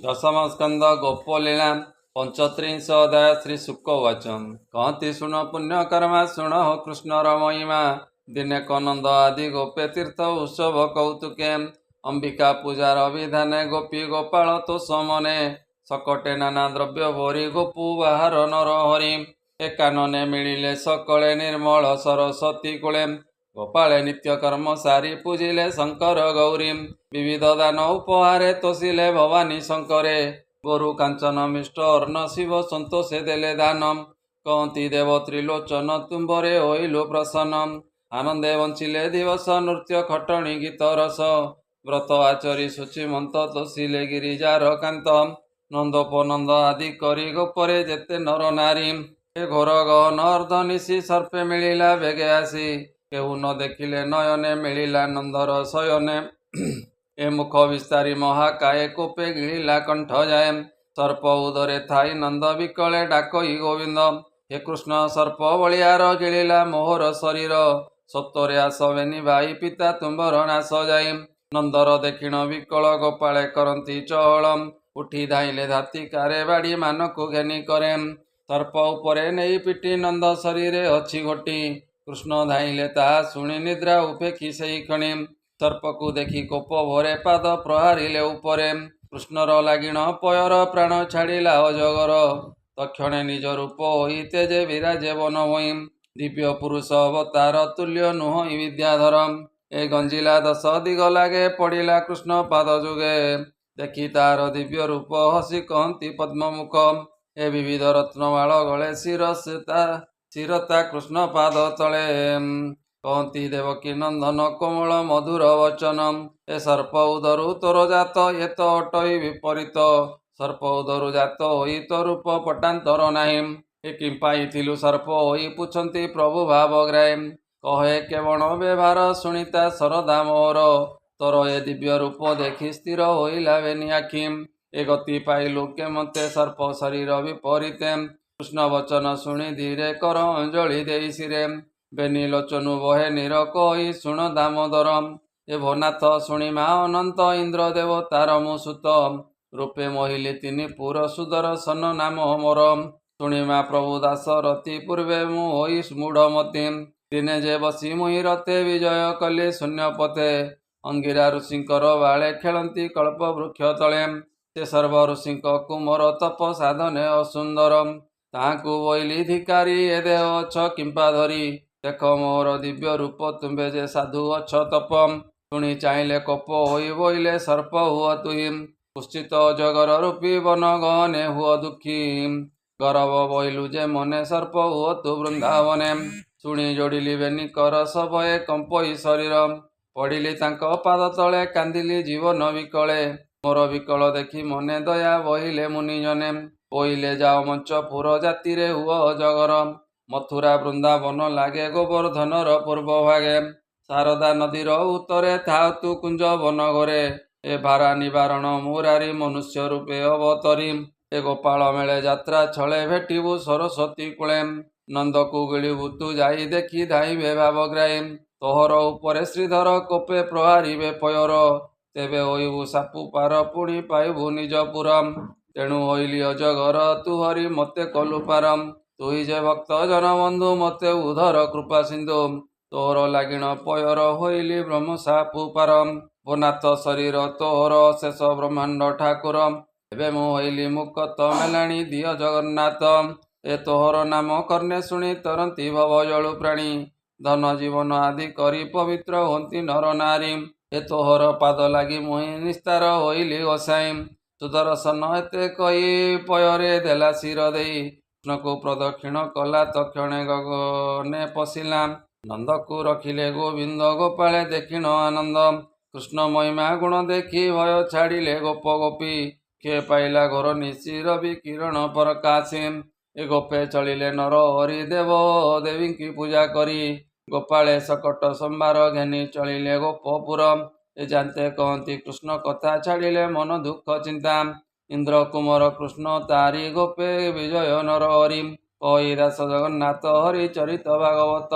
दशम स्कंद गोपलीला पंचत्रिंश अध्याय श्री शुक उवाच कहती शुण पुण्यकर्मा शुण हो कृष्णर महिमा दिने कनंद आदि गोपे तीर्थ उत्सव कौतुके अंबिका पूजार विधाने गोपी गोपाल तो समने सकटे नाना द्रव्य भरी गोपू बाहार नर हरि एकानने मिलिले सकले निर्मल सरस्वती कूले गोपाले नित्य कर्म सारी पूजिले शंकर गौरी विविध दान उपहारे तोषिले भवानी शंकरे गोरु कांचन मिष्ट अर्ण शिव सन्तोषे देले दानम कहती देव त्रिलोचन तुम्बरे होइलु प्रसन्न आनंदे बंचिले दिवस नृत्य खटणी गीत रस व्रत आचरी शुचिमंत तोषिले गिरिजार कांत नंदोपनंद आदि करी गोपरे जेते नर नारी ए घोर गहन अर्धनिशी सर्पे मिलिला बेगे आसी केहू न देखिले नयने मिलिला नंदर शयने ए मुख विस्तारी महाकाये कोपे गिଳିला कंठ जाए सर्प उदरे थाई नंद विकले डाकई गोविंद हे कृष्ण सर्प बलियार गिଳିला मोहर शरीर सत्वरे आसबेनी भाई पिता तुम्बर नाश जाई नंदर देखिण विकल गोपाळे करती चहल उठी धाइले धाती कारे बाड़ी मानकु घेनी करे सर्प उपरे नेई पिटी नंद शरीरे अछि घटी कृष्ण धाइले ताहा शुणी निद्रा उपेक्षी सेई क्षणी सर्पकु देखि कोप भरे पाद प्रहारिले उपरे कृष्णर लागिण पयर प्राण छाड़िला अजगर तक्षणे निज रूप होई तेजे विराजे वन होई दिव्य पुरुष अवतार तुल्य नुह विद्याधर ए गंजिला दश दिग लागे पड़िला कृष्ण पाद जुगे देखि तार दिव्य रूप हसी कहती पद्ममुख ए विविध रत्नमाल गले शिरता कृष्ण पाद तले कहती देवकी नंदन कोमल मधुर वचन ए सर्प उदरु तोर जात ये तो अटई विपरीत सर्प उदरु जात होई तो रूप पटांतर नाही ए कि पाइथिलु सर्प होई पुछंती प्रभु भावग्राय कहे केवण व्यवहार शुणिता शरदा मोर तोर ए दिव्य रूप देखि स्थिर होइला बेनी आखि ए गति पाइलु के मते सर्प शरीर विपरीते कृष्ण वचन शुणी धीरे कर अंजलि देई सिरे बेनी लोचनु बहे नीर कही शुण दामोदर ए भनाथ शुणिमा अनंत इंद्र देवतार मुसुत रूपे महिली तिनि पुर सुदर्शन नाम मोर शुणिमा प्रभु दास रति पूर्वे मु होई मूढ़मती दिने जे बसी मुहि रते विजय कली शून्य पथे अंगिरा ऋषिंकर बाळे खेलती कल्प वृक्ष तले से सर्व ऋषिंक कुमर तप साधने असुंदर ताहाकु बोइली धिकारी ए देह अछ किंपा धरी देख मोर दिव्य रूप तुम्बे जे साधु अछ तपम शुणी चाहिले कोप होई बोइले सर्प हुआ तुहि पुष्टित जगर रूपी वन गहने हुआ दुखी गौरव बोइलु जे मने सर्प हुआ तु वृंदावने शुणी जोड़िली बेनी कर सबए कंपई शरीर पड़िली तांको पाद तले कांदिली जीवन विकले मोर विकल देखि मने दया बहिले मुनिजने ओइले जाओ मंच पुर जाति रे हुआ अजगर मथुरा वृंदावन लागे गोवर्धनर पूर्व भागे शारदा नदीर उत्तरे थाउ तु कुंज वन घरे ए भारा निवारण मुरारी मनुष्य रूपे अवतरी ए गोपाल मेले यात्रा छले भेटिबु सरस्वती कूले नंदकु गिळिबु तु जाई देखि धाइबे भावग्राही तोहर उपरे श्रीधर कोपे प्रहारिबे पयर तेबे होइबु सापु पार पुणी पाइबु निजपुरम तेणु होइली अजगर तु हरि मते कलु पारम तुहि जे भक्त जन बंधु मते उधर कृपा सिंधु तोर लागिण पयर होइली ब्रह्म सापु पारम भनाथ शरीर तोर शेष ब्रह्मांड ठाकुर एबे मु होइली मुकत मेलाणी दिय जगन्नाथ ए तोहर नाम कर्णे शुणी तरंती भव जळु प्राणी धन जीवन आदि करी पवित्र होती नर नारी ए तोहर पाद लागी मुहि निस्तार होइली गोसाई सुदर्शन एते कही पयरे देला शिर देई कृष्णको प्रदक्षिण कला तक्षणे गगने पशिला नंदकु रखिले गोविंद गोपाळे देखिण आनंद कृष्ण महिमा गुण देखि भय छाड़िले गोप गोपी खे पाइला घोर निशी रवि किरण प्रकाशे ए गोपे चलिले नर हरि देव देवी की पूजा करी गोपाळे सकट संभार घेनी चलिले गोपपुर ए जानते कहती कृष्ण कथा छाड़िले मन दुख चिंता इंद्र कुमार कृष्ण तारी गोपे विजय नर हरि कही दास जगन्नाथ हरि चरित भागवत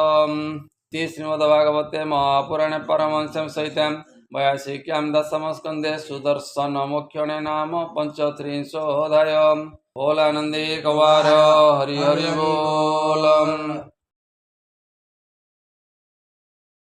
श्रीमद् भागवते महापुराणे परमहंस्यां सहितां वयासिक्यां दशमस्कन्धे सुदर्शनमुख्यणे नाम पञ्चत्रिंशोऽध्यायः। बोलानन्दे कवार हरि हरि बोलम्।